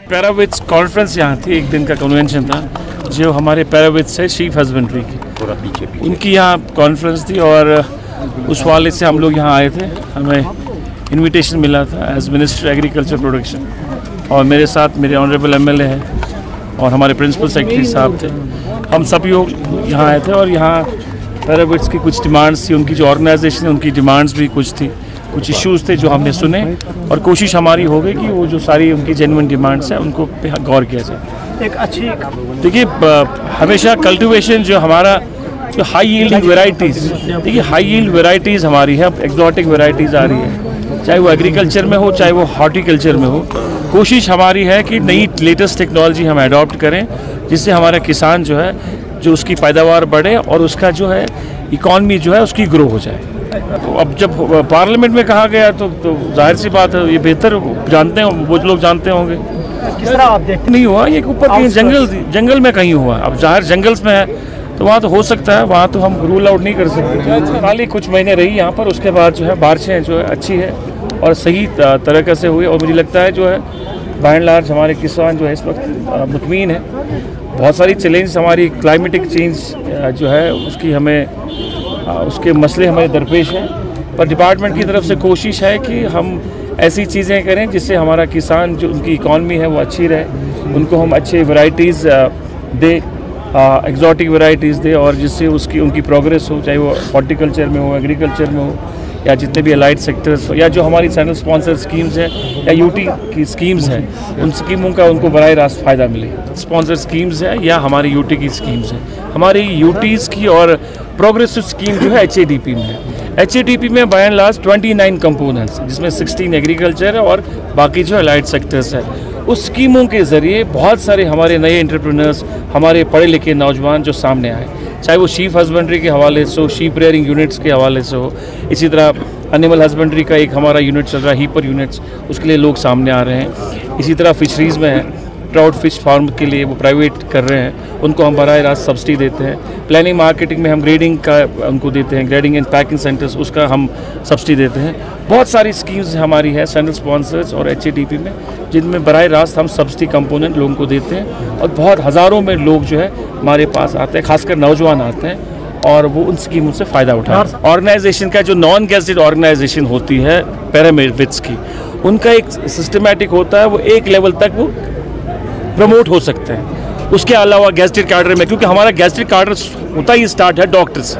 पैराविट्स conference यहाँ थी, एक दिन का कन्वेंशन था जो हमारे पैराविट्स है शीप हस्बेंड्री की, उनकी यहाँ कॉन्फ्रेंस थी और उस वाले से हम लोग यहाँ आए थे। हमें इनविटेशन मिला था एज मिनिस्टर एग्रीकल्चर प्रोडक्शन और मेरे साथ मेरे ऑनरेबल एमएलए हैं और हमारे प्रिंसिपल सेक्रेटरी साहब थे। हम सब लोग यहाँ आए थे और यहाँ पैराविट्स की कुछ डिमांड्स थी, उनकी जो ऑर्गेनाइजेशन है उनकी डिमांड्स भी कुछ थी, कुछ इश्यूज़ थे जो हमने सुने और कोशिश हमारी हो गई कि वो जो सारी उनकी जेन्युइन डिमांड्स हैं उनको पे गौर किया जाए। एक अच्छी देखिए हमेशा कल्टीवेशन जो हमारा जो हाई यील्डिंग वेराइटीज़, देखिए हाई यील्ड वेराइटीज़ हमारी है, अब एक्जॉटिक वेराइटीज़ आ रही है, चाहे वो एग्रीकल्चर में हो चाहे वो हॉर्टिकल्चर में हो। कोशिश हमारी है कि नई लेटेस्ट टेक्नोलॉजी हम अडॉप्ट करें जिससे हमारा किसान जो है जो उसकी पैदावार बढ़े और उसका जो है इकॉनमी जो है उसकी ग्रो हो जाए। तो अब जब पार्लियामेंट में कहा गया तो जाहिर सी बात है, ये बेहतर जानते हैं, वो लोग जानते होंगे। किस तरह आप देखते? नहीं हुआ ये ऊपर कहीं जंगल में कहीं हुआ, अब जाहिर जंगल्स में है तो वहाँ तो हो सकता है, वहाँ तो हम रूल आउट नहीं कर सकते। खाली कुछ महीने रही यहाँ पर, उसके बाद जो है बारिशें जो है अच्छी है और सही तरीके से हुई और मुझे लगता है जो है बाय एंड लार्ज हमारे किसान जो है इस वक्त मुतमीन है। बहुत सारी चैलेंज हमारी क्लाइमेटिक चेंज जो है उसकी हमें उसके मसले हमारे दरपेश हैं, पर डिपार्टमेंट की तरफ से कोशिश है कि हम ऐसी चीज़ें करें जिससे हमारा किसान जो उनकी इकॉनमी है वो अच्छी रहे, उनको हम अच्छे वैरायटीज़ दे, एक्जॉटिक वैरायटीज़ दे और जिससे उसकी उनकी प्रोग्रेस हो, चाहे वो हॉर्टिकल्चर में हो, एग्रीकल्चर में हो या जितने भी अलाइड सेक्टर्स हो या जो हमारी सेंट्रल स्पॉन्सर स्कीम्स हैं या यूटी की स्कीम्स हैं, उन स्कीमों का उनको बराह रास्त फ़ायदा मिले। स्पॉन्सर स्कीम्स है या हमारी यूटी की स्कीम्स हैं, हमारी यूटीज़ की और प्रोग्रेसिव स्कीम जो है HADP में है। HADP में बाय एंड लार्ज 29 कंपोनेंट्स जिसमें 16 एग्रीकल्चर है और बाकी जो अलाइड सेक्टर्स है। उस स्कीमों के ज़रिए बहुत सारे हमारे नए एंटरप्रेन्योर्स, हमारे पढ़े लिखे नौजवान जो सामने आए, चाहे वो शीप हस्बेंड्री के हवाले से हो, शीप रेयरिंग यूनिट्स के हवाले से हो, इसी तरह एनिमल हस्बेंड्री का एक हमारा यूनिट चल रहा है हीपर यूनिट्स, उसके लिए लोग सामने आ रहे हैं। इसी तरह फिशरीज़ में है, ट्राउट फिश फार्म के लिए वो प्राइवेट कर रहे हैं, उनको हम बराह रास्त सब्सिडी देते हैं। प्लानिंग मार्केटिंग में हम ग्रेडिंग का उनको देते हैं, ग्रेडिंग एंड पैकिंग सेंटर्स उसका हम सब्सिडी देते हैं। बहुत सारी स्कीम्स हमारी है सेंट्रल स्पॉन्सर्स और HADP में जिनमें बराह रास्त हम सब्सिडी कंपोनेंट लोगों को देते हैं और बहुत हज़ारों में लोग जो है हमारे पास आते हैं, खासकर नौजवान आते हैं और वो उन स्कीमों से फ़ायदा उठाते हैं। ऑर्गेनाइजेशन का जो नॉन गैजेटेड ऑर्गेनाइजेशन होती है पैराविट्स की, उनका एक सिस्टमेटिक होता है, वो एक लेवल तक वो प्रमोट हो सकते हैं। उसके अलावा गैजेटेड कैडर में, क्योंकि हमारा गैजेटेड कैडर होता ही स्टार्ट है डॉक्टर्स,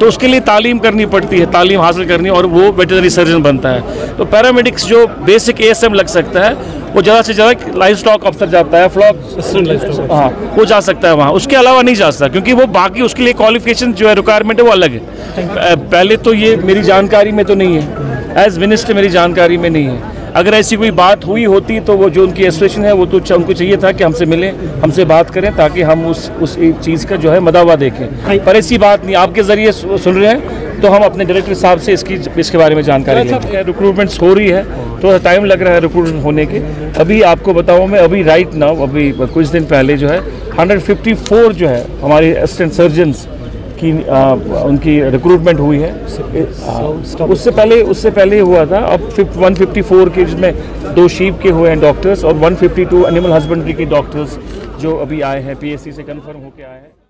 तो उसके लिए तालीम करनी पड़ती है, तालीम हासिल करनी और वो वेटरनरी सर्जन बनता है। तो पैरामेडिक्स जो बेसिक ASM लग सकता है वो ज़्यादा से ज़्यादा लाइफ स्टॉक अफसर जाता है, फ्लॉक, हाँ वो जा सकता है वहाँ, उसके अलावा नहीं जा सकता क्योंकि वो बाकी उसके लिए क्वालिफिकेशन जो है रिक्वायरमेंट है वो अलग है। पहले तो ये मेरी जानकारी में तो नहीं है, एज मिनिस्टर मेरी जानकारी में नहीं है। अगर ऐसी कोई बात हुई होती तो वो जो उनकी एसोसिएशन है वो तो उनको चाहिए था कि हमसे मिलें, हमसे बात करें ताकि हम उस चीज़ का जो है मदावा देखें, पर ऐसी बात नहीं। आपके ज़रिए सुन रहे हैं तो हम अपने डायरेक्टर साहब से इसके बारे में जानकारी लेंगे। रिक्रूटमेंट्स हो रही है, थोड़ा टाइम लग रहा है रिक्रूटमेंट होने के। अभी आपको बताऊँ मैं, अभी राइट नाउ अभी कुछ दिन पहले जो है 154 जो है हमारे असिस्टेंट सर्जन्स की उनकी रिक्रूटमेंट हुई है। उससे पहले हुआ था, अब 154 के जिसमें 2 शीप के हुए हैं डॉक्टर्स और 152 एनिमल हस्बेंड्री के डॉक्टर्स जो अभी आए हैं, PSC से कंफर्म होके आए हैं।